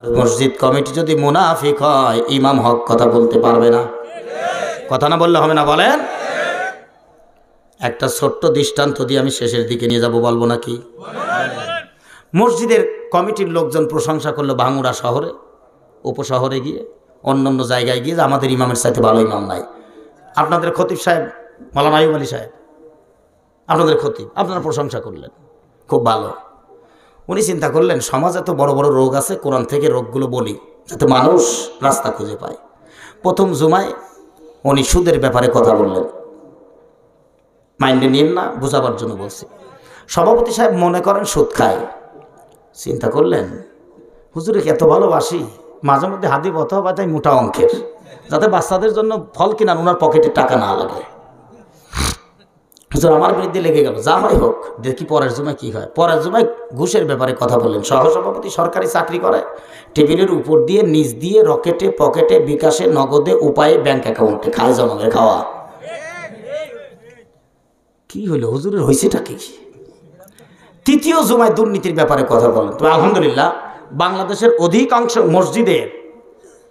মসজিদ কমিটি যদি মুনাফিক হয় ইমাম হক কথা বলতে পারবে না। কথা না বললে হবে না, বলেন। একটা ছোট্ট দৃষ্টান্ত দিয়ে আমি শেষের দিকে নিয়ে যাব, বলবো নাকি? মসজিদের কমিটির লোকজন প্রশংসা করলো ভাঙুড়া শহরে, উপশহরে গিয়ে, অন্যান্য জায়গায় গিয়ে, আমাদের ইমামের সাথে ভালো ইমাম নাই। আপনাদের খতিব সাহেব মাওলানা আইয়ুব আলী সাহেব, আপনাদের খতিব, আপনারা প্রশংসা করলেন, খুব ভালো। উনি চিন্তা করলেন সমাজে তো বড় বড় রোগ আছে, কোরআন থেকে রোগগুলো বলি যাতে মানুষ রাস্তা খুঁজে পায়। প্রথম জুমায় উনি সুদের ব্যাপারে কথা বললেন, মাইন্ডে নিন না, বোঝাবার জন্য বলছি। সভাপতি সাহেব মনে করেন সুদ খায়, চিন্তা করলেন হুজুরকে এত ভালোবাসি, মাঝে মধ্যে হাদি বথা বাতাই মোটা অঙ্কের, যাতে বাচ্চাদের জন্য ফল কিনান ওনার পকেটে টাকা না লাগে। হুজুর আমার বিরুদ্ধে লেগে গেল, যা হয় হোক, দেখি পরের জুমায় কি হয়। পরের জুমায় ঘুষের ব্যাপারে কথা বললেন। সহসভাপতি সরকারি চাকরি করে, টেবিলের উপর দিয়ে, নিচ দিয়ে, রকেটে, পকেটে, বিকাশে, নগদে, উপায়ে, ব্যাংক অ্যাকাউন্টে খায় জনমের খাওয়া। কি হইল হুজুরের, হয়েছেটা কি? তৃতীয় জুমায় দুর্নীতির ব্যাপারে কথা বলেন। তবে আলহামদুলিল্লাহ বাংলাদেশের অধিকাংশ মসজিদের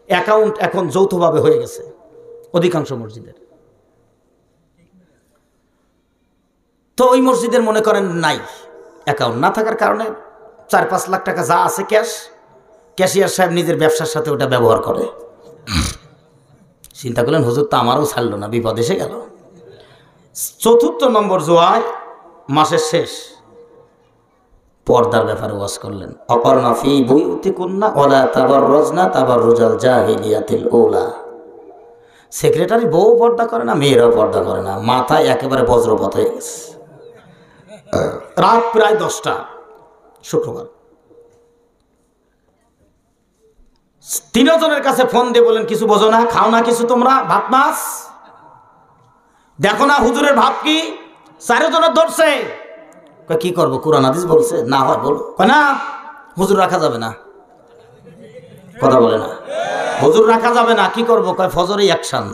অ্যাকাউন্ট এখন যৌথভাবে হয়ে গেছে, অধিকাংশ মসজিদের। তো ওই মসজিদের মনে করেন নাই, অ্যাকাউন্ট না থাকার কারণে 4-5 লাখ টাকা যা আছে ক্যাশ, ক্যাশিয়ার সাহেব নিজের ব্যবসার সাথে ওটা ব্যবহার করে। চিন্তা করলেন হুজুর তো আমারও ছাড়লো না, বিপদ এসে গেল। চতুর্থ নম্বর জুয়ায় মাসের শেষ পর্দার ব্যাপারে ওয়াজ করলেন। অপর্ণা ফি বুয়ুতিকুন্না ওয়ালা তাবাররুজনা তাবাররুজাল জাহিলিয়াতিল উলা। সেক্রেটারি বউ পর্দা করে না, মেয়েরাও পর্দা করে না, মাথায় একেবারে বজ্রপাত হয়ে গেছে। রাত প্রায় 10টা, শুক্রবার। 3 জনের কাছে ফোন দিয়ে বলেন কিছু বোঝো না, খাও না কিছু তোমরা, ভাত মাছ দেখো না হুজুরের ভাব কি? 4 জনের ধরছে, কি করবো, কোরআন হাদিস বলছে, না হয় বলো। না হুজুর রাখা যাবে না, কথা বলে না, হুজুর রাখা যাবে না, কি করবো? কয় ফজরে অ্যাকশন।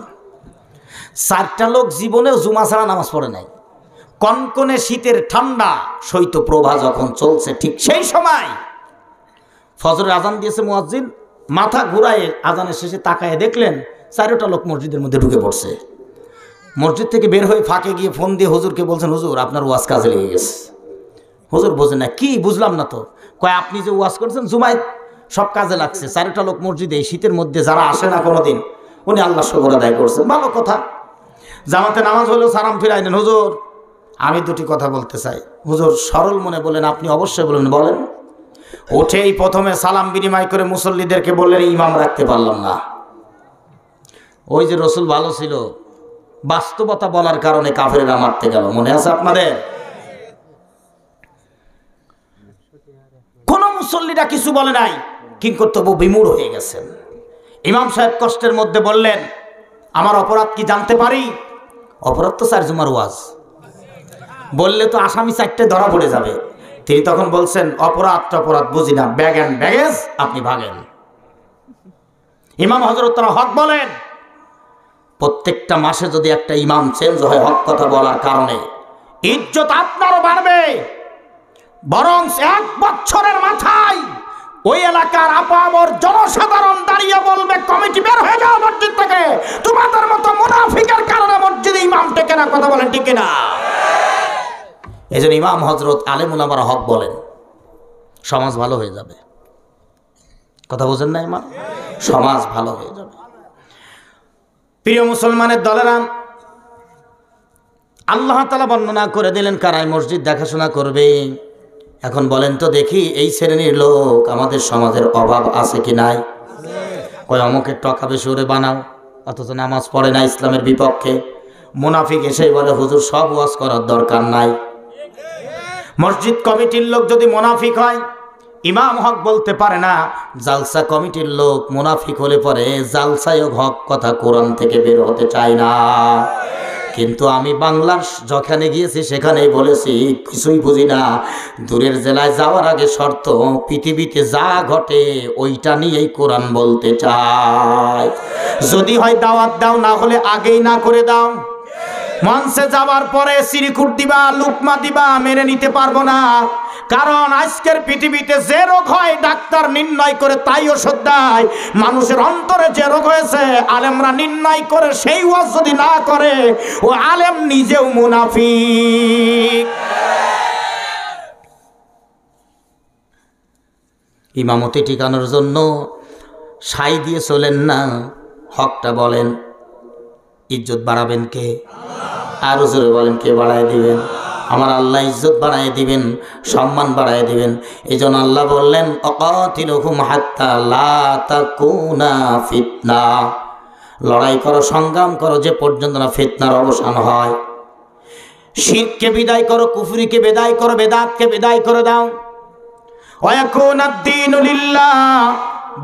4টা লোক জীবনেও জুমা ছাড়া নামাজ পড়ে নাই। কনকনে শীতের ঠান্ডা শৈত্য প্রভা যখন চলছে, ঠিক সেই সময় ফজরের আজান দিয়েছে মুয়াজ্জিন, মাথা ঘুরায় আজানের শেষে তাকায় দেখলেন 4টা লোক মসজিদের মধ্যে ঢুকে পড়ছে। মসজিদ থেকে বের হয়ে ফাঁকে গিয়ে ফোন দিয়ে হুজুরকে বলছেন, হুজুর আপনার ওয়াজ কাজে লেগে গেছে। হুজুর বোঝেন না, কি বুঝলাম না তো। কয় আপনি যে ওয়াজ করছেন জুমায় সব কাজে লাগছে। 4টা লোক মসজিদে এই শীতের মধ্যে যারা আসে না কোনোদিন, উনি আল্লাহ শুকর আদায় করছেন, ভালো কথা। জামাতে নামাজ হলেও সালাম ফিরাই দেন। হুজুর আমি 2টি কথা বলতে চাই। হুজুর সরল মনে বলেন, আপনি অবশ্যই বলেন। বলেন। উঠেই প্রথমে সালাম বিনিময় করে মুসল্লিদেরকে বললেন ইমাম রাখতে পারলাম না। ওই যে রসুল ভালো ছিল, বাস্তবতা বলার কারণে কাফেররা মারতে গেল, মনে আছে আপনাদের? কোন মুসল্লিরা কিছু বলে নাই, কিন্তু তবু বিমূঢ় হয়ে গেছেন। ইমাম সাহেব কষ্টের মধ্যে বললেন, আমার অপরাধ কি জানতে পারি? অপরাধ তো 4 জুমার ওয়াজ, বললে তো আসামি 4টে ধরা পড়ে যাবে। তিনি তখন বলছেন, অপরাধ বুঝি না, ব্যাগ এন্ড ব্যাগেজ, আপনি ভাগেন। ইমাম হযরত হক বলেন, প্রত্যেকটা মাসে যদি একটা ইমাম চেঞ্জ হয় হক কথা বলার কারণে, ইজ্জত আপনারও বাড়বে, বরং 1 বছরের মাথায় ওই এলাকার আপামর জনসাধারণ দাঁড়িয়ে বলবে, কমিটি বের হয়ে যাও মসজিদ থেকে, তোমাদের মতো মুনাফিকের কারণে মসজিদে ইমাম টেকে না। কথা বলেন ঠিক না? এই জন্য ইমাম হযরত আলেম উলামারা হক বলেন, সমাজ ভালো হয়ে যাবে। কথা বোঝেন না? ইমাম, সমাজ ভালো হয়ে যাবে। প্রিয় মুসলমানের দলেরা, আল্লাহ তাআলা বর্ণনা করে দিলেন কারাই মসজিদ দেখাশোনা করবে। এখন বলেন তো দেখি, এই শ্রেণীর লোক আমাদের সমাজের অভাব আছে কি নাই? কয় অমুকের টাকা বেশি ওরে বানাও, অথচ নামাজ পড়ে না, ইসলামের বিপক্ষে। মুনাফিক এসেই বলে হুজুর সব ওয়াজ করার দরকার নাই। মসজিদ কমিটির লোক যদি মুনাফিক হয়, ইমাম হক বলতে পারে না। জালসা কমিটির লোক মুনাফিক হলে পরে জালসায় হক কথা কোরআন থেকে বের হতে চায় না। কিন্তু আমি বাংলার যেখানে গিয়েছি সেখানেই বলেছি, কিছুই বুঝি না। দূরের জেলায় যাওয়ার আগে শর্ত, পৃথিবীতে যা ঘটে ওইটা নিয়েই কোরআন বলতে চায়। যদি হয় দাওয়াত দাও, না হলে আগেই না করে দাও। মঞ্চে যাওয়ার পরে সিরিকুট দিবা, লুকমা দিবা, মেনে নিতে পারবো না। কারণ আজকের পৃথিবীতে যে রোগ হয় ডাক্তার নির্ণয় করে তাই ওষুধ দেয়। মানুষের অন্তরে যে রোগ হয়েছে আলেমরা নির্ণয় করে সেই ওয়াজ যদি না করে, ও আলেম নিজেও মুনাফিক। ইমামতি টিকানোর জন্য সাই দিয়ে চলেন না, হকটা বলেন। ইজ্জত বাড়াবেন কে? আরো জোরে বলেন, কে বাড়ায় দিবেন? আমার আল্লাহ ইজ্জত বাড়ায় দিবেন, সম্মান বাড়ায় দিবেন। এই জন্য আল্লাহ বললেন, অকাতিলহুম হাত্তা লা তাকুনা ফিতনা। লড়াই করো, সংগ্রাম করো যে পর্যন্ত না ফিতনার অবসান হয়। শিরককে বিদায় করো, কুফরিকে বিদায় করো, বেদাতকে বিদায় করে দাও। ওয়াকুনাদ-দীনু লিল্লাহ।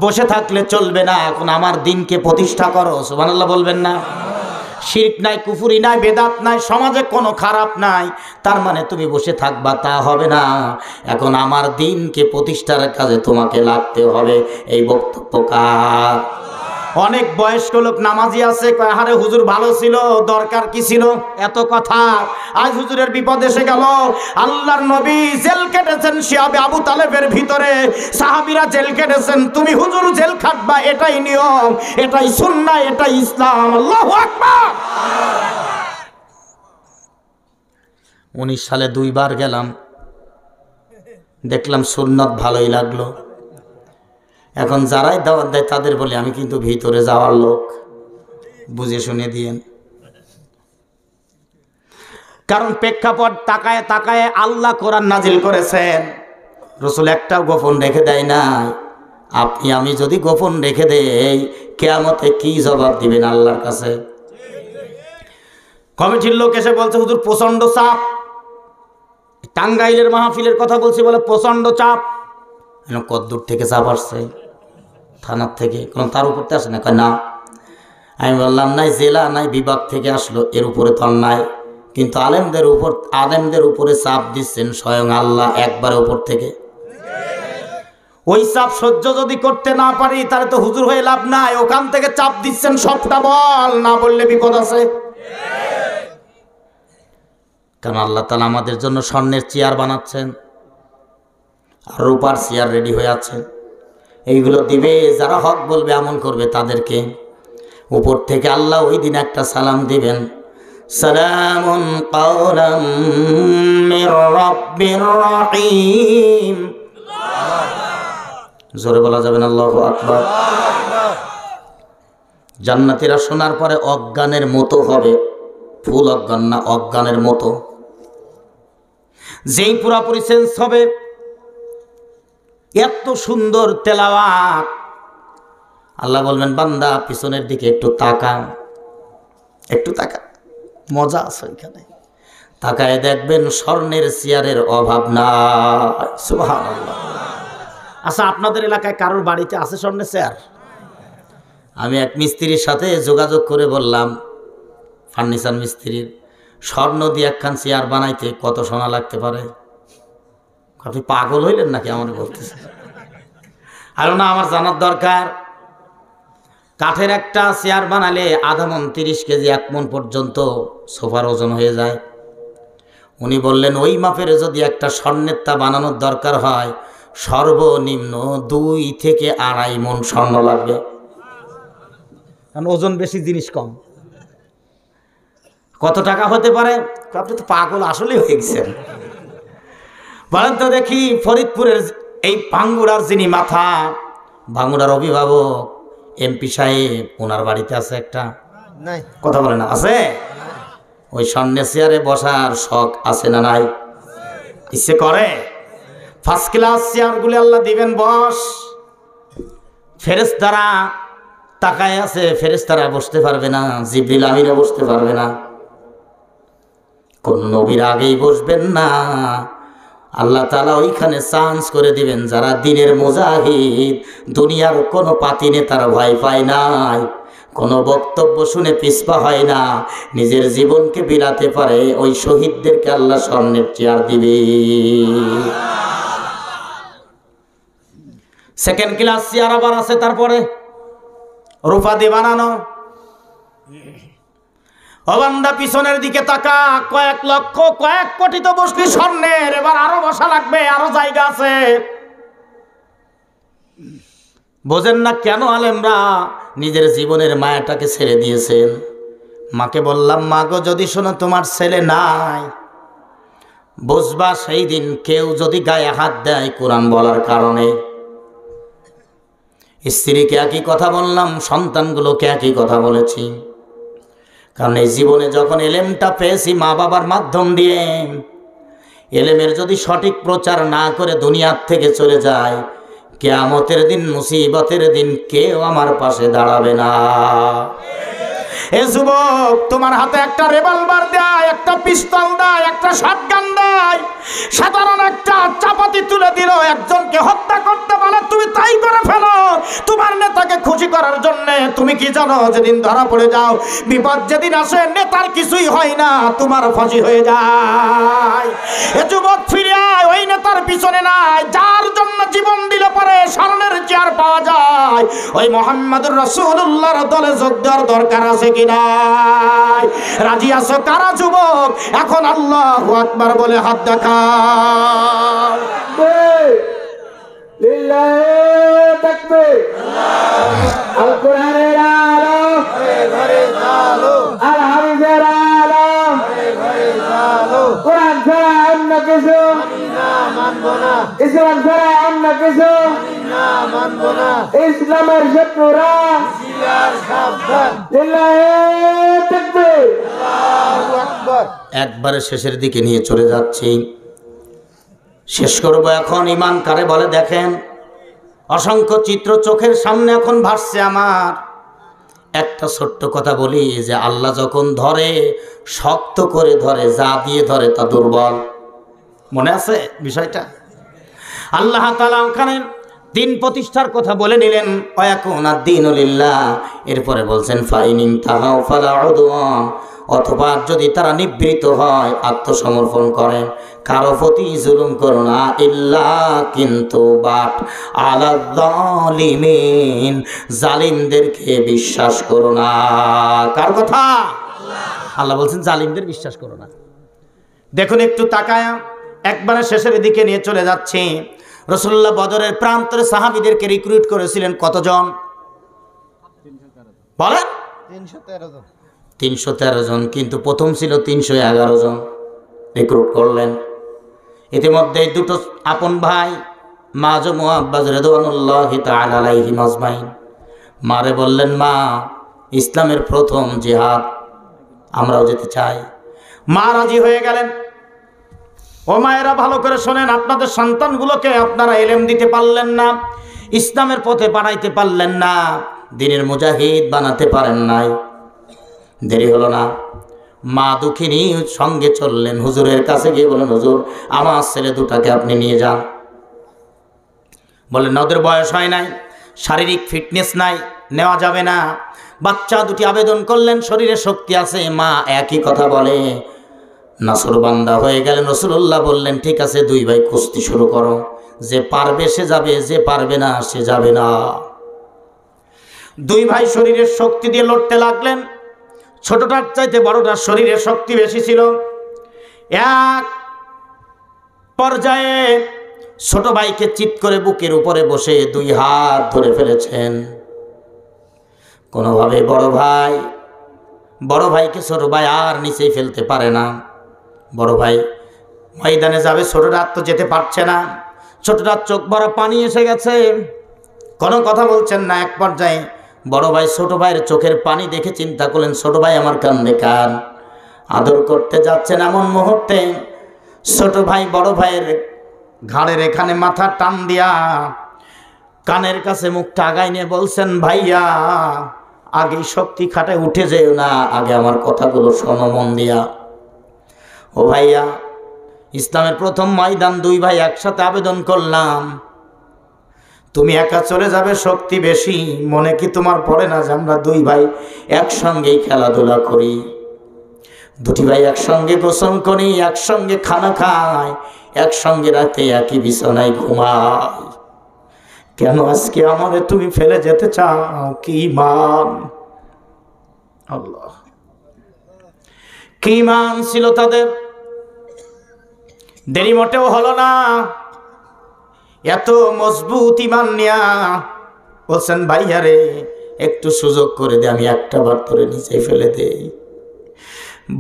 বসে থাকলে চলবে না, এখন আমার দিনকে প্রতিষ্ঠা করো। সুবহানাল্লাহ বলবেন না? শিরক নাই, কুফরি নাই, বেদাত নাই, সমাজে কোনো খারাপ নাই, তার মানে তুমি বসে থাকবা তা হবে না। এখন আমার দিনকে প্রতিষ্ঠার কাজে তোমাকে লাগতে হবে। এই বক্তব্য কার? অনেক বয়স্ক লোক নামাজি আছে, কয় আরে হুজুর ভালো ছিল, দরকার কি ছিল এত কথা? আজ হুজুরের বিপদ এসে গেল। আল্লাহর নবী জেল কেটেছেন শিয়াবে আবু তালেবের ভিতরে, সাহাবীরা জেল কেটেছেন, তুমি হুজুর জেল খাটবা, এটাই নিয়ম, এটাই সুন্নাহ, এটাই ইসলাম। আল্লাহু আকবার। 19 সালে 2 বার গেলাম, দেখলাম সুন্নাত ভালোই লাগলো। এখন যারাই দাওয়াত দেয় তাদের বলি আমি কিন্তু ভিতরে যাওয়ার লোক, বুঝে শুনে দিয়েন। কারণ প্রেক্ষাপট তাকায় তাকায় আল্লাহ কোরআন নাজিল করেছেন, রাসূল একটাও গোপন রেখে দেয় না। আপনি আমি যদি গোপন রেখে দেই, কিয়ামতে কি জবাব দিবেন আল্লাহর কাছে? কমিটির লোক এসে বলছে হুজুর প্রচন্ড চাপ, টাঙ্গাইলের মাহফিলের কথা বলছি, বলে প্রচন্ড চাপ। কতদূর থেকে চাপ আসছে? থানার থেকে। কোন তার উপরতে আসে না? কয় না। আমি বললাম নাই জেলা নাই বিভাগ থেকে আসলো, এর উপরে তো নাই। কিন্তু আলেমদের উপরে চাপ দিচ্ছেন স্বয়ং আল্লাহ একবার উপর থেকে। ওই চাপ সহ্য যদি করতে না পারি তাহলে তো হুজুর হয়ে লাভ নাই। ওখান থেকে চাপ দিচ্ছেন, সবটা বল, না বললে বিপদ আছে। কারণ আল্লাহ তাআলা আমাদের জন্য স্বর্ণের চেয়ার বানাচ্ছেন আর রূপার চেয়ার রেডি হয়ে আছে। এইগুলো দিবে যারা হক বলবে, আমল করবে তাদেরকে। উপর থেকে আল্লাহ ওই দিন একটা সালাম দিবেন, সালামুন কাওলাম মির রাব্বির রহিম। জোরে বলা যাবে না আল্লাহু আকবার? জান্নাতীরা শোনার পরে অজ্ঞানের মতো হবে, ফুল অজ্ঞান না, অজ্ঞানের মতো। যেই পুরাপুরি চেঞ্জ হবে, এত সুন্দর তেলাওয়াত। আল্লাহ বলবেন বান্দা পিছনের দিকে একটু তাকা, একটু তাকা, মজা আছে ওইখানে। তাকায় দেখবেন স্বর্ণের চেয়ারের অভাব নাই। সুবহানাল্লাহ। আচ্ছা, আপনাদের এলাকায় কারোর বাড়িতে আছে স্বর্ণের চেয়ার? আমি এক মিস্ত্রির সাথে যোগাযোগ করে বললাম, ফার্নিচার মিস্ত্রির, স্বর্ণ দিয়ে একখান চেয়ার বানাইতে কত সোনা লাগতে পারে? আপনি পাগল হইলেন নাকি আমার বলতেছে? আর না, আমার জানার দরকার। কাঠের একটা চেয়ার বানালে আধা মণ 30 কেজি 1 মণ পর্যন্ত সোফার ওজন হয়ে যায়। উনি বললেন ওই মাপের যদি একটা স্বর্ণের তা বানানোর দরকার হয়, সর্বনিম্ন 2 থেকে 2.5 মণ স্বর্ণ লাগবে। কারণ ওজন বেশি, জিনিস কম। কত টাকা হতে পারে? আপনি তো পাগল আসলেই হয়ে গেছেন। বলেন তো দেখি, ফরিদপুরের এই ভাঙ্গুড়ার যিনি মাথা, ভাঙ্গুড়ার অভিভাবক এমপি সাহেব, ওনার বাড়িতে আছে একটা? কথা বলে না? আছে। ওই স্বর্ণের চেয়ারে বসার শখ আছে না নাই? ইচ্ছে করে। ফার্স্ট ক্লাস চেয়ারগুলি আল্লাহ দিবেন, বস। ফেরেশতারা তাকায় আছে, ফেরেশতারা বসতে পারবে না, জিবরিল আমিনও বসতে পারবে না। কোন নবীর আগেই বসবেন না। আল্লাহ তাআলা ওইখানে চান্স করে দিবেন যারা দিনের মুজাহিদ, দুনিয়ার কোনো পাতি নেতার ভয় পায় নাই, কোনো বক্তব্য শুনে পিছপা হয় না, নিজের জীবনকে বিলাতে পারে, ওই শহীদদেরকে আল্লাহ স্বর্ণের চেয়ার দিবে। সেকেন্ড ক্লাস চেয়ার আবার আছে, তারপরে রূপা দিয়ে বানানো। ও বান্দা পিছনের দিকে তাকা, কয়েক লক্ষ কয়েক কোটি তো বসলি স্বর্ণের, এবার আরো বসা লাগবে, আরো জায়গা আছে। বোঝেন না কেন আলেমরা নিজের জীবনের মায়াটাকে ছেড়ে দিয়েছেন? মাকে বললাম, মা গো যদি শোনো তোমার ছেলে নাই, বুঝবা সেই দিন কেউ যদি গায়ে হাত দেয় কোরআন বলার কারণে। স্ত্রীকে একই কথা বললাম, সন্তানগুলোকে একই কথা বলেছি। কারণ এই জীবনে যখন এলেমটা পেয়েছি মা বাবার মাধ্যম দিয়ে, এলেমের যদি সঠিক প্রচার না করে দুনিয়ার থেকে চলে যায়, কিয়ামতের দিন, মুসিবতের দিন কেউ আমার পাশে দাঁড়াবে না। এ যুবক, তোমার হাতে একটা রিভলভার দেয়, একটা পিস্তল দেয়, একটা শটগান দেয়, সাধারণ একটা চাপাতি তুলে দিল, একজনকে হত্যা করতে বলে, তুমি তাই করে ফেলো তোমার নেতাকে খুশি করার জন্য। তুমি কি জানো যেদিন ধরা পড়ে যাও, বিপদ যেদিন আসে, নেতার কিছুই হয় না, তোমার ফাঁসি হয়ে যায়। এ যুবক, ফিরে আয়, ওই নেতার পিছনে নাই, যার জন্য জীবন দিলে পরে স্মরণের চেয়ার পাওয়া যায়। ওই মুহাম্মদুর রাসূলুল্লাহর দলে যোগ দেওয়ার দরকার আছে কিনা? রাজি আছো কারা যুবক? এখন আল্লাহু আকবার বলে হাত দেখাও। লিল্লাহি তাকবীর। আল কোরআনের আলো ঘরে ঘরে আলো, আল হাদিসের আলো ঘরে ঘরে আলো। কোরআন ছাড়া অন্য কিছু আমি না মানব না, ইসলাম ছাড়া অন্য কিছু আমি না মানব না। ইসলামের শত্রুরা হুঁশিয়ার সাবধান। লিল্লাহি তাকবীর, আল্লাহু আকবার। একবারে শেষের দিকে নিয়ে চলে যাচ্ছি, শেষ করব এখন। ঈমান কারে বলে দেখেন, অসংখ্য চিত্র চোখের সামনে এখন ভাসছে আমার। একটা ছোট্ট কথা বলি, যে আল্লাহ যখন ধরে শক্ত করে ধরে, যা দিয়ে ধরে তা দুর্বল। মনে আছে বিষয়টা? আল্লাহ তাআলা ওখানে দিন প্রতিষ্ঠার কথা বলে নিলেন, ওয়ায়াকুনা দ্বীনু লিল্লাহ। এরপরে বলছেন ফাইনিন তাহাউ ফালা উদওয়ান, অথবা যদি তারা নিবৃত হয়, আত্মসমর্পণ করেন, কারো প্রতি জুলুম করো না, ইল্লা কিন্তু বাট আলা যালিমিন, জালিমদেরকে বিশ্বাস করো না। কার কথা? আল্লাহ বলছেন জালিমদের বিশ্বাস করো না। দেখুন একটু তাকায়, একবারে শেষের দিকে নিয়ে চলে যাচ্ছে। রাসূলুল্লাহ বদরের প্রান্তরে সাহাবীদেরকে রিক্রুট করেছিলেন কতজন বলেন? 313 জন। 313 জন, কিন্তু প্রথম ছিল 311 জন রিক্রুট করলেন। ইতিমধ্যে দুটো আপন ভাই মাজ ও মুআব্বাজ রাদিয়াল্লাহু তাআলা আলাইহিম আজমাইন মারে বললেন, মা ইসলামের প্রথম জিহাদ, আমরাও যেতে চাই। মা রাজি হয়ে গেলেন। ও মায়েরা ভালো করে শোনেন, আপনাদের সন্তানগুলোকে আপনারা ইলম দিতে পারলেন না, ইসলামের পথে পাঠাইতে পারলেন না, দ্বীনের মুজাহিদ বানাতে পারেন নাই। দেরি হলো না, মা দুঃখিনী সঙ্গে চললেন হুজুরের কাছে গিয়ে বলেন, হুজুর আমার ছেলে দুটাকে আপনি নিয়ে যান। বলেন ওদের বয়স হয় নাই, শারীরিক ফিটনেস নাই, নেওয়া যাবে না। বাচ্চা দুটি আবেদন করলেন, শরীরে শক্তি আছে। মা একই কথা বলে, নাসরবান্দা হয়ে গেলেন। রাসূলুল্লাহ বললেন, ঠিক আছে দুই ভাই কুস্তি শুরু করো, যে পারবে সে যাবে, যে পারবে না সে যাবে না। দুই ভাই শরীরের শক্তি দিয়ে লড়তে লাগলেন। ছোটটার চাইতে বড়টার শরীরে শক্তি বেশি ছিল। এক পর্যায়ে ছোট ভাইকে চিৎ করে বুকের উপরে বসে দুই হাত ধরে ফেলেছেন। কোনোভাবে বড় ভাইকে ছোট ভাই আর নিচেই ফেলতে পারে না। বড় ভাই ময়দানে যাবে, ছোটটা তো যেতে পারছে না। ছোটটার চোখ ভরা পানি এসে গেছে, কোনো কথা বলছেন না। এক পর্যায়ে বড় ভাই ছোট ভাইয়ের চোখের পানি দেখে চিন্তা করলেন, ছোট ভাই আমার কান্দে কান, আদর করতে যাচ্ছেন। এমন মুহূর্তে ছোট ভাই বড় ভাইয়ের ঘাড়ের এখানে মাথা টান দিয়া কানের কাছে মুখটা আগায় নিয়ে বলছেন, ভাইয়া আগে শক্তি খাটে উঠে যেও না, আগে আমার কথাগুলো শোনো মন দিয়া। ও ভাইয়া, ইসলামের প্রথম ময়দান, দুই ভাই একসাথে আবেদন করলাম, তুমি একা চলে যাবে, শক্তি বেশি। মনে কি তোমার পড়ে না যে আমরা দুই ভাই একসঙ্গেই খেলাধুলা করি, দুটি ভাই একসঙ্গে গোসল করি, একসঙ্গে খানা খাই, একসঙ্গে রাতে একই বিছানায় ঘুমাই, কেন আজকে আমাদের তুমি ফেলে যেতে চাও? কি মান! আল্লাহ কি ঈমান ছিল তাদের। দেরি মোটেও হলো না, এত মজবুত ঈমান নিয়া বলছেন ভাইয়া রে একটু সুযোগ করে দে, আমি একটা বার তোরে নিচে ফেলে দেই।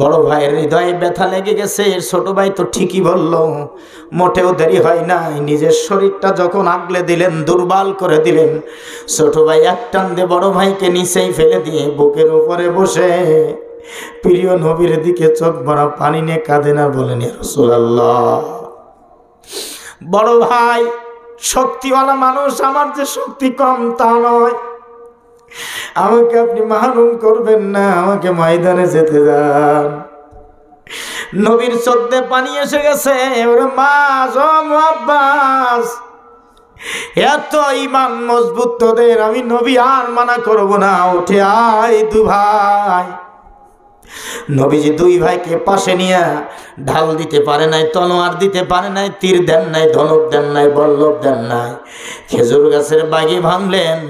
বড় ভাইয়ের হৃদয়ে ব্যথা লেগে গেছে। ছোট ভাই তো ঠিকই বলল, মোটেও দেরি হয় নাই। নিজের শরীরটা যখন আগলে দিলেন, দুর্বল করে দিলেন, ছোট ভাই এক টান দিয়ে বড় ভাইকে নিচেই ফেলে দিয়ে বুকের উপরে বসে প্রিয় নবীর দিকে চোখ ভরা পানি নিয়ে কাঁদেন আর বলেন, ইয়া রাসূলুল্লাহ। বড় ভাই শক্তিওয়ালা মানুষ, আমার যে শক্তি কম তা নয়, আমাকে আপনি মাহরুম করবেন না, আমাকে ময়দানে যেতে যান। নবীর চোখে পানি এসে গেছে। ওরে মা আব্বাস, এত ঈমান মজবুত তোদের, আমি নবী আর মানা করব না, উঠে আয় দু ভাই। নবীজি দুই ভাইকে পাশে নিয়ে ঢাল দিতে পারে নাই, তলোয়ার দিতে পারে নাই, তীর দেন নাই, ধনুক দেন নাই, বল্লভ দেন নাই, খেজুর গাছের বাগি ভাঙলেন।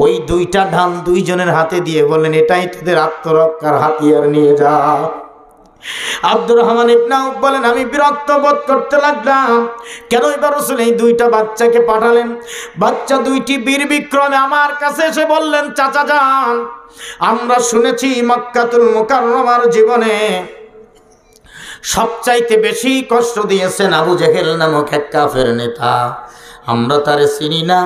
ওই দুইটা ঢাল দুইজনের হাতে দিয়ে বললেন, এটাই তোদের আত্মরক্ষার হাতিয়ার, নিয়ে যা। আব্দুর রহমান ইবনে আউফ বলেন, আমি বিরক্ত বোধ করতে লাগলাম, কেন এবার রাসূল এই দুইটা বাচ্চাকে পাঠালেন। বাচ্চা দুইটি বীর বিক্রমে আমার কাছে এসে বললেন, চাচা যান, আমরা শুনেছি মক্কাতুল মুকাররমার জীবনে সবচাইতে বেশি কষ্ট দিয়েছেন আবু জেহেল নামক এক কাফের নেতা। আমরা তারে চিনি না,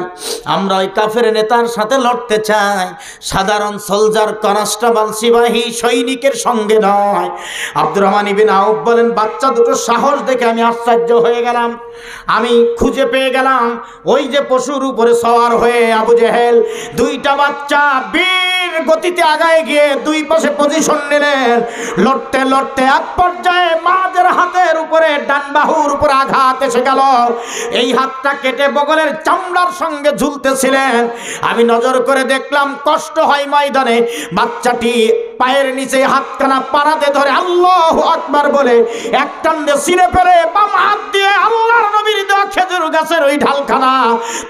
আমরা ওই কাফের নেতার সাথে লড়তে চাই, সাধারণ সোলজার, কনস্টেবল, সিপাহী, সৈনিকের সঙ্গে নয়। আব্দুর রহমান ইবনে আউফ বলেন, বাচ্চা দুটো সাহস দেখে আমি আশ্চর্য হয়ে গেলাম। আমি খুঁজে পেয়ে গেলাম ওই যে পশুর উপরে সওয়ার হয়ে আবু জেহেল, দুইটা বাচ্চা বীর গতিতে আগায় গিয়ে দুই পাশে পজিশন নিলেন। লড়তে লড়তে এক পর্যায়ে মাদের হাতের উপরে, ডান বাহুর উপরে আঘাত এসে গেল। এই হাতটা কেটে বগলের চামড়ার সঙ্গে ঝুলতেছিলেন। আমি নজর করে দেখলাম কষ্ট হয় ময়দানে। বাচ্চাটি পায়ের নিচে হাতখানা পাড়াতে ধরে আল্লাহু আকবার বলে এক টানে ছিঁড়ে ফেলে বাম হাত দিয়ে আল্লাহর নবীর দেওয়া খেজুর গাছের ওই ঢালখানা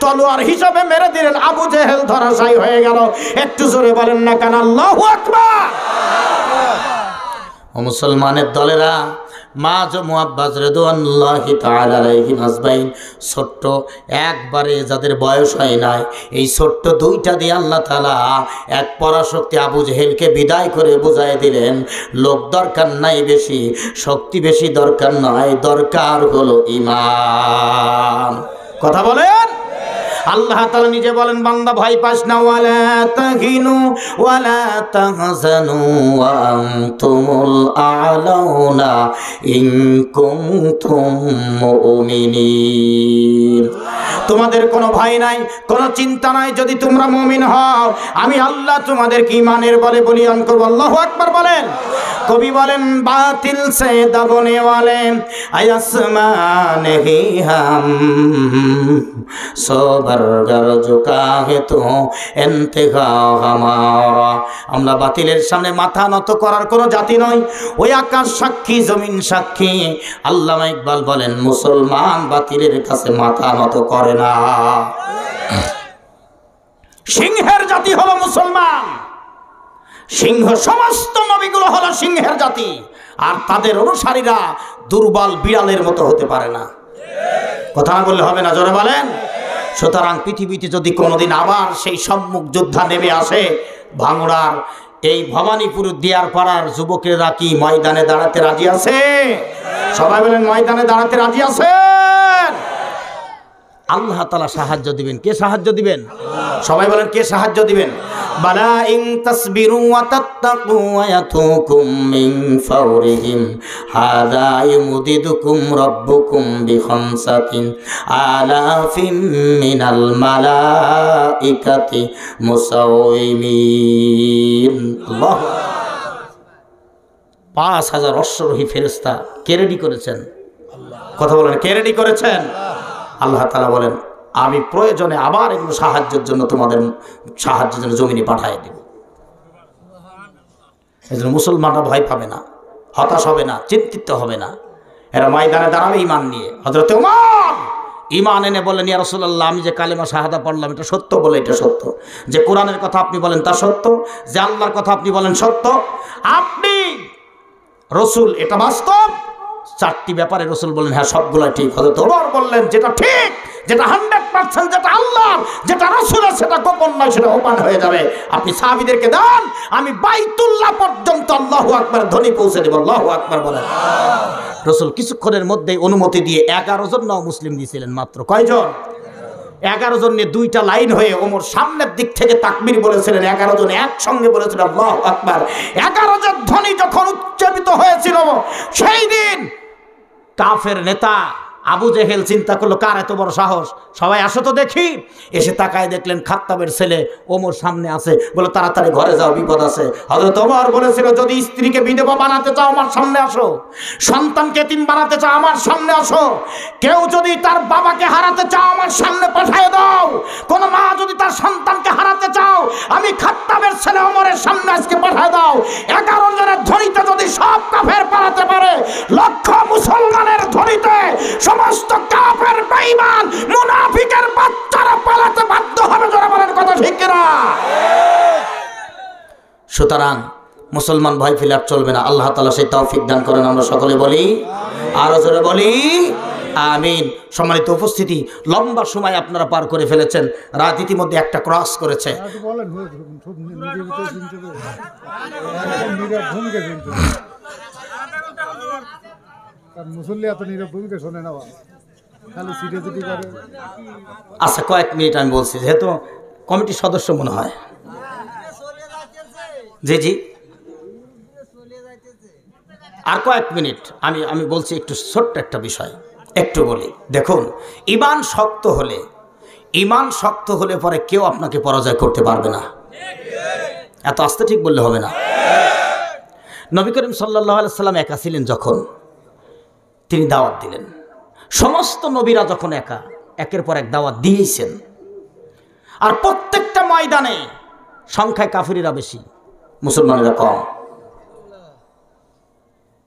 তলোয়ার হিসাবে মেরে দিলেন। আবু জেহেল ধরাশায়ী হয়ে গেল। একটু জোরে বলেন না কেন আল্লাহু আকবার। ও মুসলমানের দলেরা, মাজ মুআব্বাস রাদিয়াল্লাহু তাআলা আলাইহিম আজমাইন, ছোট্ট একবারে যাদের বয়স হয় নাই, এই ছোট্ট দুইটা দিয়ে আল্লাহ তাআলা এক পরাশক্তি আবু জেহেলকে বিদায় করে বুঝাই দিলেন, লোক দরকার নাই বেশি, শক্তি বেশি দরকার নয়, দরকার হলো ঈমান। কথা বলেন। আল্লাহ তাআলা নিজে বলেন, বান্দা ভয় পাস না, ওয়ালা তাহিনু ওয়ালা তাহজানু ওয়া আনতুমুল আ'লাউনা ইন কুনতুম মুমিনিন। তোমাদের কোনো ভয় নাই, কোনো চিন্তা নাই যদি তোমরা মুমিন হও। আমি আল্লাহ তোমাদেরকে ঈমানের বলে বলিয়ান করব। আল্লাহু আকবার বলেন। কবি বলেন, বাতিল সে দবনে ওয়ালে আয়াসমা নেহি হাম সবার গরজ কাহে তো ইন্তেহা হামারা। আমরা বাতিলের সামনে মাথা নত করার কোনো জাতি নয়। ওই আকাশ সাক্ষী, জমিন সাক্ষী। আল্লামা ইকবাল বলেন, মুসলমান বাতিলের কাছে মাথা নত করে না। সিংহের জাতি হলো মুসলমান। সিংহ, সমস্ত নবীগুলো হলো সিংহের জাতি, আর তাদের অনুসারীরা দুর্বল বিড়ালের মতো হতে পারে না। কথা না বললে হবে না, জোরে বলেন। সুতরাং পৃথিবীতে যদি কোনোদিন আবার সেই সম্মুখ যোদ্ধা নেমে আসে, ভাঙড়ার এই ভবানীপুর দিয়ার পাড়ার যুবকেরা কি ময়দানে দাঁড়াতে রাজি আছে? সবাই বলেন, ময়দানে দাঁড়াতে রাজি আছেন? আল্লাহ তাআলা সাহায্য দিবেন। কে সাহায্য দিবেন? সবাই বলেন, কে সাহায্য দিবেন? বালা ইন তাসবিরু ওয়া তাত্তাকু ওয়া ইয়াতুকুম মিন ফাওরিহিম হাযা ইউমদিদুকুম রাব্বুকুম বিখামসাতিন আলাফিম মিনাল মালাইকাতি মুসাওয়িমিন। আল্লাহু 5000 অশ্বরোহী ফেরেশতা কে রেডি করেছেন? কথা বলেন, কে রেডি করেছেন? আল্লাহ তাআলা বলেন, আমি প্রয়োজনে আবার এগুলো সাহায্যের জন্য, তোমাদের সাহায্যের জন্য জমিনে পাঠিয়ে দেব। এই জন্য মুসলমানরা ভয় পাবে না, হতাশ হবে না, চিন্তিত হবে না। এরা ময়দানে দাঁড়াবে ঈমান নিয়ে। হযরত ওমর ঈমান এনে বললেন, ইয়া রাসূলুল্লাহ, আমি যে কালেমা শাহাদা পড়লাম এটা সত্য বলে, এটা সত্য। যে কোরআনের কথা আপনি বলেন তা সত্য, যে আল্লাহর কথা আপনি বলেন সত্য। আপনি রসুল, এটা বাস্তব। 4টি ব্যাপারে রসুল বললেন হ্যাঁ সবগুলো ঠিক। হযরত ওমর বললেন যেটা ঠিক, যেটা 100%, যেটা আল্লাহ, যেটা রসুলের, সেটা গোপন নয়, সেটা ওপেন হয়ে যাবে। আপনি সাহাবীদেরকে দেন, আমি বাইতুল্লাহ পর্যন্ত আল্লাহু আকবার ধ্বনি পৌঁছে দেব। আল্লাহু আকবার বলেন। রসুল কিছুক্ষণের মধ্যেই অনুমতি দিয়ে 11 জন নও মুসলিম দিয়েছিলেন। মাত্র কয়জন? 11 জন নিয়ে 2টা লাইন হয়ে ওমর সামনের দিক থেকে তাকবীর বলেছিলেন। 11 জন একসঙ্গে বলেছিলেন আল্লাহু আকবার। 11 জন ধ্বনি যখন উচ্চারিত হয়েছিল, সেই দিন কাফের নেতা আবু জেহেল চিন্তা করলো কার এত বড় সাহস, সবাই আসো তো দেখি। এসে তাকায় দেখলেন খাত্তাবের ছেলে ওমর সামনে আছে। বলে তাড়াতাড়ি ঘরে যাও, বিপদ আছে। হযরত ওমর বলেছিল যদি স্ত্রীকে বিধবা বানাতে চাও আমার সামনে আসো, সন্তানকে এতিম বানাতে চাও আমার সামনে আসো, কেউ যদি তার বাবাকে হারাতে চাও আমার সামনে পাঠিয়ে দাও, কোন মা যদি তার সন্তানকে হারাতে চাও আমি খাত্তাবের ছেলে ওমরের সামনে আজকে পাঠিয়ে দাও। 11 জনের ধ্বনিতে যদি সব কাফের পালাতে পারে, লক্ষ মুসলমানের ধ্বনিতে সমস্ত কাফের বেঈমান মুনাফিকের বাচ্চারা পালাতে বাধ্য হবে। যারা বলেন কথা ঠিক কিনা? সুতরাং মুসলমান ভয় ফেলে চলবে না। আল্লাহ তাআলা সেই তৌফিক দান করেন। আমরা সকলে বলি আরো জোরে বলি আমিন। সম্মানিত উপস্থিতি, লম্বা সময় আপনারা পার করে ফেলেছেন। রাত ইতিমধ্যে 1টা ক্রস করেছে। আচ্ছা কয়েক মিনিট আমি বলছি, যেহেতু কমিটির সদস্য মনে হয়। জি জি, আর কয়েক মিনিট আমি বলছি। একটু ছোট্ট একটা বিষয় একটু বলি। দেখুন, ঈমান শক্ত হলে পরে কেউ আপনাকে পরাজয় করতে পারবে না। এত আস্তে ঠিক বললে হবে না। নবী করিম সাল্লাল্লাহু আলাইহি সাল্লাম একা ছিলেন যখন তিনি দাওয়াত দিলেন। সমস্ত নবীরা যখন একের পর এক দাওয়াত দিয়েছেন, আর প্রত্যেকটা ময়দানে সংখ্যায় কাফিররা বেশি, মুসলমানেরা কম।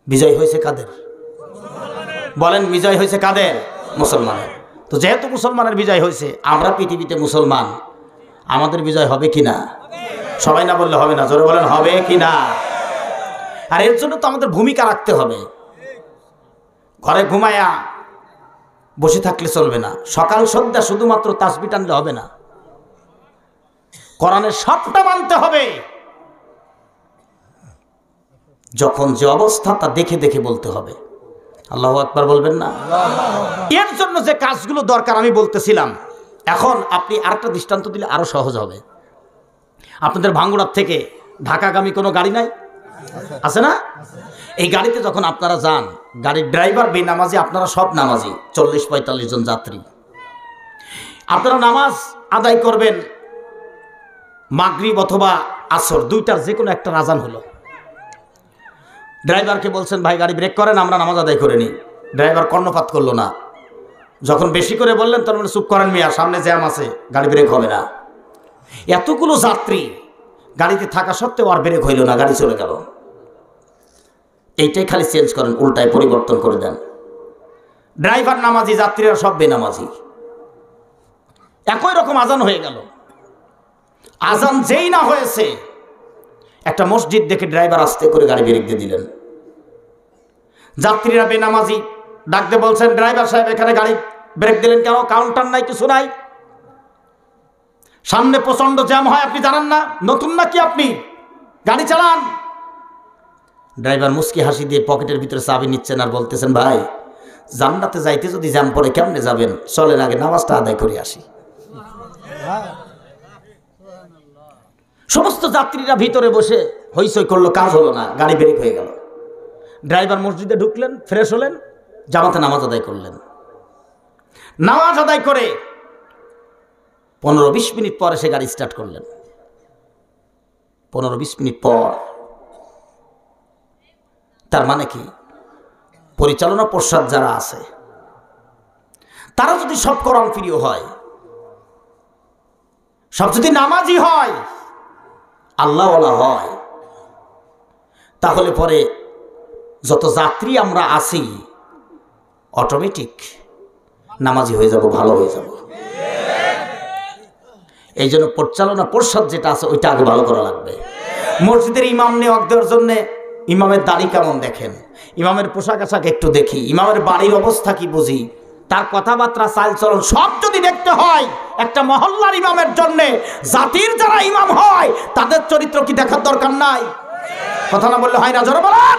বিজয় হয়েছে কাদের? বলেন, বিজয় হয়েছে কাদের? মুসলমানের। তো যেহেতু মুসলমানের বিজয় হয়েছে, আমরা পৃথিবীতে মুসলমান, আমাদের বিজয় হবে কিনা? সবাই না বললে হবে না, জোরে বলেন হবে কিনা? আর এর জন্য তো আমাদের ভূমিকা রাখতে হবে। ঘরে ঘুমায়া বসে থাকলে চলবে না। সকাল সন্ধ্যা শুধুমাত্র তাসবিহ টানলে হবে না, কোরআনের সবটা মানতে হবে। যখন যে অবস্থা তা দেখে দেখে বলতে হবে। আল্লাহু আকবার বলবেন না? এর জন্য যে কাজগুলো দরকার আমি বলতেছিলাম। এখন আপনি আরেকটা দৃষ্টান্ত দিলে আরো সহজ হবে। আপনাদের ভাঙ্গুড়ার থেকে ঢাকাগামী কোনো গাড়ি নাই? আছে না? এই গাড়িতে যখন আপনারা যান, গাড়ির ড্রাইভার বেনামাজি, আপনারা সব নামাজি, 40-45 জন যাত্রী। আপনারা নামাজ আদায় করবেন মাগরিব অথবা আসর, 2টার যে কোনো একটা আযান হলো। ড্রাইভারকে বলছেন ভাই গাড়ি ব্রেক করেন, আমরা নামাজ আদায় করে নিই। ড্রাইভার কর্ণপাত করলো না। যখন বেশি করে বললেন তার মানে চুপ করেন মিয়া, সামনে জ্যাম আছে, গাড়ি ব্রেক হবে না। এতগুলো যাত্রী গাড়িতে থাকা সত্ত্বেও আর ব্রেক হইল না, গাড়ি চলে গেল। এইটাই খালি চেঞ্জ করেন, উল্টায় পরিবর্তন করে দেন। ড্রাইভার নামাজি, যাত্রীরা সব বেনামাজি। একই রকম আজান হয়ে গেল। আজান যেই না হয়েছে, একটা মসজিদ দেখে ড্রাইভার আস্তে করে গাড়ি ব্রেক দিয়ে দিলেন। যাত্রীরা বেনামাজি, ডাকতে বলছেন ড্রাইভার সাহেব এখানে গাড়ি ব্রেক দিলেন কেন? কাউন্টার নাই, কিছু নাই, সামনে প্রচন্ড জ্যাম হয়, আপনি জানেন না? নতুন নাকি আপনি? গাড়ি চালান। ড্রাইভার মুস্কি হাসি দিয়ে পকেটের ভিতরে চাবি নিচ্ছেন আর বলতেছেন ভাই জান্নাতে যাইতে যদি জ্যাম পড়ে কেমনে যাবেন, চলেন আগে নামাজটা আদায় করে আসি। সমস্ত যাত্রীরা ভিতরে বসে হইচই করলো, কাজ হলো না, গাড়ি ব্রেক হয়ে গেল। ড্রাইভার মসজিদে ঢুকলেন, ফ্রেশ হলেন, জামাতে নামাজ আদায় করলেন। নামাজ আদায় করে 15-20 মিনিট পরে সে গাড়ি স্টার্ট করলেন। 15-20 মিনিট পর, তার মানে কি পরিচালনা পর্ষদ যারা আছে তারা যদি সব কোরআন প্রিয় হয়, সব যদি নামাজি হয়, আল্লাহওয়ালা হয়, তাহলে পরে যত যাত্রী আমরা আছি অটোমেটিক নামাজি হয়ে যাব, ভালো হয়ে যাব। এই জন্য পরিচালনা পর্ষদ যেটা আছে ওইটা আগে ভালো করা লাগবে। মসজিদের ইমাম নিয়োগ দেওয়ার জন্য ইমামের দাড়ি কেমন দেখেন, ইমামের পোশাক আশাক একটু দেখি, ইমামের বাড়ির অবস্থা কি বুঝি, তার কথাবার্তা চালচলন সব যদি দেখতে হয় একটা মহল্লার ইমামের জন্য, জাতির যারা ইমাম হয় তাদের চরিত্র কি দেখার দরকার নাই? কথা না বললে হয় না, জোরে বলেন।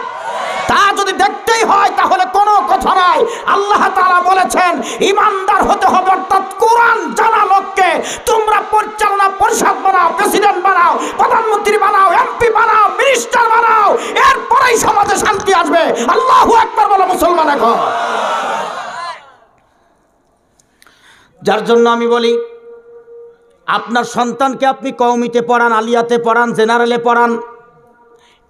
তা যদি দেখতেই হয় তাহলে কোনো কথা নাই। আল্লাহ তাআলা বলেছেন ইমানদার হতে হবে, অর্থাৎ কোরআন জানা লোককে তোমরা পরিচালনা পরিষদ বানাও, প্রেসিডেন্ট বানাও, প্রধানমন্ত্রী বানাও, এমপি বানাও, মিনিস্টার বানাও, এরপরেই সমাজে শান্তি আসবে। আল্লাহু আকবার বলো মুসলমান। এখন যার জন্য আমি বলি আপনার সন্তানকে আপনি কওমিতে পড়ান, আলিয়াতে পড়ান, জেনারেলে পড়ান,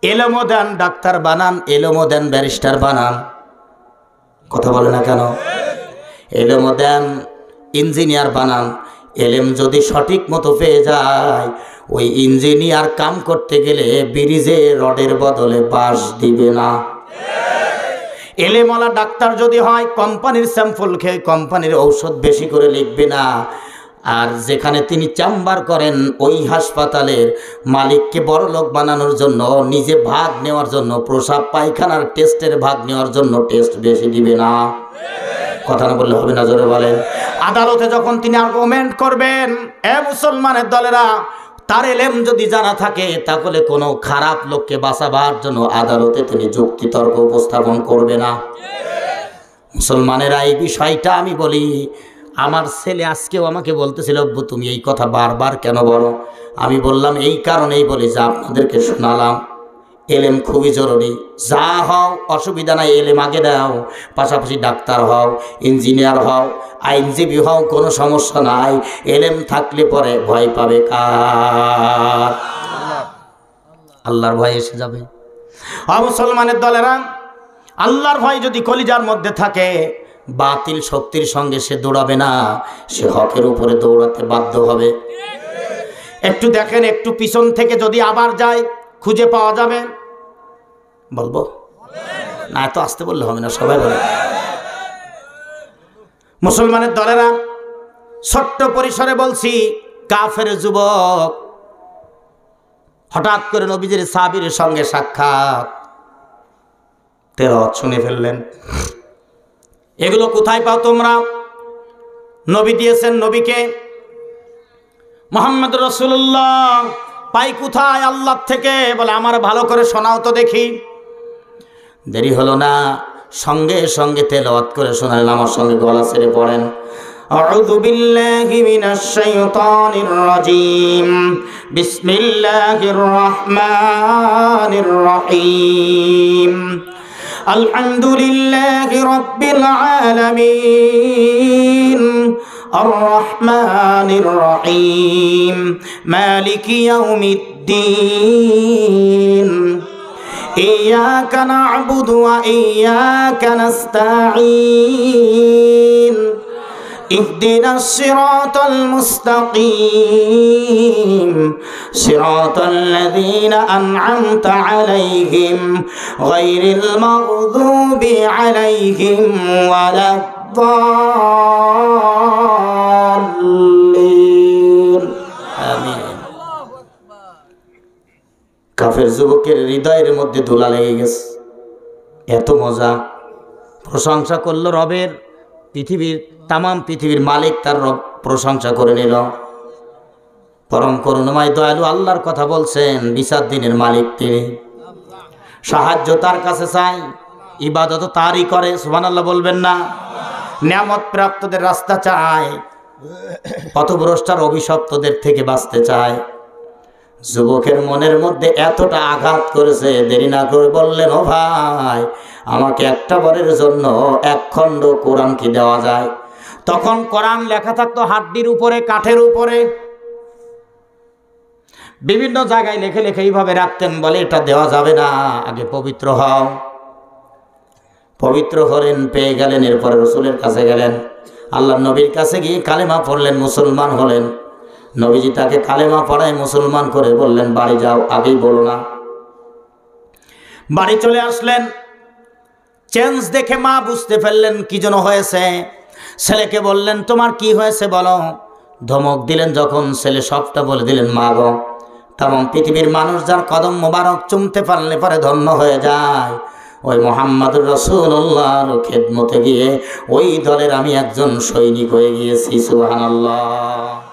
এলেমও দেন, ডাক্তার বানান, এলেমও দেন, ব্যারিস্টার বানান, কথা বলে না কেন? এলেমও দেন, ইঞ্জিনিয়ার বানান। এলেম যদি সঠিক মতো পেয়ে যায়, ওই ইঞ্জিনিয়ার কাম করতে গেলে ব্রিজে রডের বদলে বাঁশ দিবে না। এলেমওয়ালা ডাক্তার যদি হয়, কোম্পানির স্যাম্পল খেয়ে কোম্পানির ঔষধ বেশি করে লিখবে না। আর যেখানে তিনি চেম্বার করেন ওই হাসপাতালের মালিককে বড় লোক বানানোর জন্য, নিজে ভাগ নেওয়ার জন্য, প্রসাব পায়খানার টেস্টের ভাগ নেওয়ার জন্য টেস্ট বেশি দিবে না। কথা না বললে হবে না, জোরে বলেন। আদালতে যখন তিনি আর্গুমেন্ট করবেন, এ মুসলমানের দলেরা, তার এলেম যদি জানা থাকে তাহলে কোনো খারাপ লোককে বাঁচাবার জন্য আদালতে তিনি যুক্তিতর্ক উপস্থাপন করবে না। মুসলমানেরা এই বিষয়টা আমি বলি, আমার ছেলে আজকেও আমাকে বলতেছিল, আব্বু তুমি এই কথা বারবার কেন বলো? আমি বললাম এই কারণেই বলি যা আপনাদেরকে শোনালাম, এলেম খুবই জরুরি। যা হও অসুবিধা নাই, এলেম আগে দাও, পাশাপাশি ডাক্তার হও, ইঞ্জিনিয়ার হও, আইনজীবী হও, কোনো সমস্যা নাই। এলেম থাকলে পরে ভয় পাবে কার? আল্লাহর ভয় এসে যাবে। মুসলমানের দলেরা, আল্লাহর ভয় যদি কলিজার মধ্যে থাকে, বাতিল শক্তির সঙ্গে সে দৌড়াবে না, সে হকের উপরে দৌড়াতে বাধ্য হবে। একটু দেখেন, একটু পিছন থেকে যদি আবার যায় খুঁজে পাওয়া যাবে? বলবো না, এত আসতে বললে হবে না, সবাই বলে। মুসলমানের দলেরা, ছোট্ট পরিসরে বলছি, কাফের যুবক হঠাৎ করে নবীজির সাহাবীর সঙ্গে সাক্ষাৎ, তেলাওয়াত শুনে ফেললেন। এগুলো কোথায় পাও তোমরা? নবী দিয়েছেন নবীকে, মুহাম্মদ রাসূলুল্লাহ পাই কোথায়? আল্লাহ থেকে। বলে আমার ভালো করে শোনাও তো দেখি। দেরি হলো না, সঙ্গে সঙ্গে তেলাওয়াত করে শোনালেন। আমার সঙ্গে গলা ছেড়ে পড়েন। আউযু বিল্লাহি মিনাশ শাইতানির রাজীম, বিসমিল্লাহির রহমানির রহিম। আলহামদুলিল্লাহি রাব্বিল আলামিন, আর-রহমানির রহিম, মালিকি ইয়াউমিদ্দিন, ইয়্যাকা না'বুদু ওয়া ইয়্যাকা নাস্তাঈন, ইহদিনাস সিরাতাল মুস্তাকিম, সিরাতাল্লাযীনা আন'আমতা আলাইহিম, গায়রিল মাগযুবি আলাইহিম ওয়ালাদ-দাল্লিন। আমিন। কাফের যুবকের হৃদয়ের মধ্যে ধুলা লেগে গেছে। এত মজা, প্রশংসা করলো রবের, পৃথিবীর তামাম পৃথিবীর মালিক তার রব প্রশংসা করে নিল। পরম করুণাময় দয়ালু আল্লাহর কথা বলছেন, বিচার দিনের মালিক তিনি, সাহায্য তার কাছে চাই, ইবাদত তারই করে। সুবহানাল্লাহ বলবেন না? নিয়ামত প্রাপ্তদের রাস্তা চায়, পথভ্রষ্টার অভিশপ্তদের থেকে বাঁচতে চায়। যুবকের মনের মধ্যে এতটা আঘাত করেছে, দেরি না করে বললেন, ও ভাই আমাকে একটা বারের জন্য এক খণ্ড কোরআন কি দেওয়া যায়? তখন কোরআন লেখা থাকতো হাড্ডির উপরে, কাঠের উপরে, বিভিন্ন জায়গায় লেখে লেখে এইভাবে রাখতেন। বলে এটা দেওয়া যাবে না, আগে পবিত্র হও। পবিত্র হলেন, পেয়ে গেলেন, এরপরে রসুলের কাছে গেলেন, আল্লাহ নবীর কাছে গিয়ে কালেমা পড়লেন, মুসলমান হলেন। নবীজি তাকে কালেমা পড়ায় মুসলমান করে বললেন, বাড়ি যাও, আগেই বলো না। বাড়ি চলে আসলেন, চেঞ্জ দেখে মা বুঝতে ফেললেন কি যেন হয়েছে। ছেলেকে বললেন, তোমার কি হয়েছে বলো। ধমক দিলেন যখন, ছেলে সবটা বলে দিলেন। মা গো, তেমন পৃথিবীর মানুষ যার কদম মোবারক চুমতে পারলে পরে ধন্য হয়ে যায়, ওই মুহাম্মদুর রাসূলুল্লাহর খেদমতে গিয়ে ওই দলের আমি একজন সৈনিক হয়ে গিয়েছি। সুবহানাল্লাহ।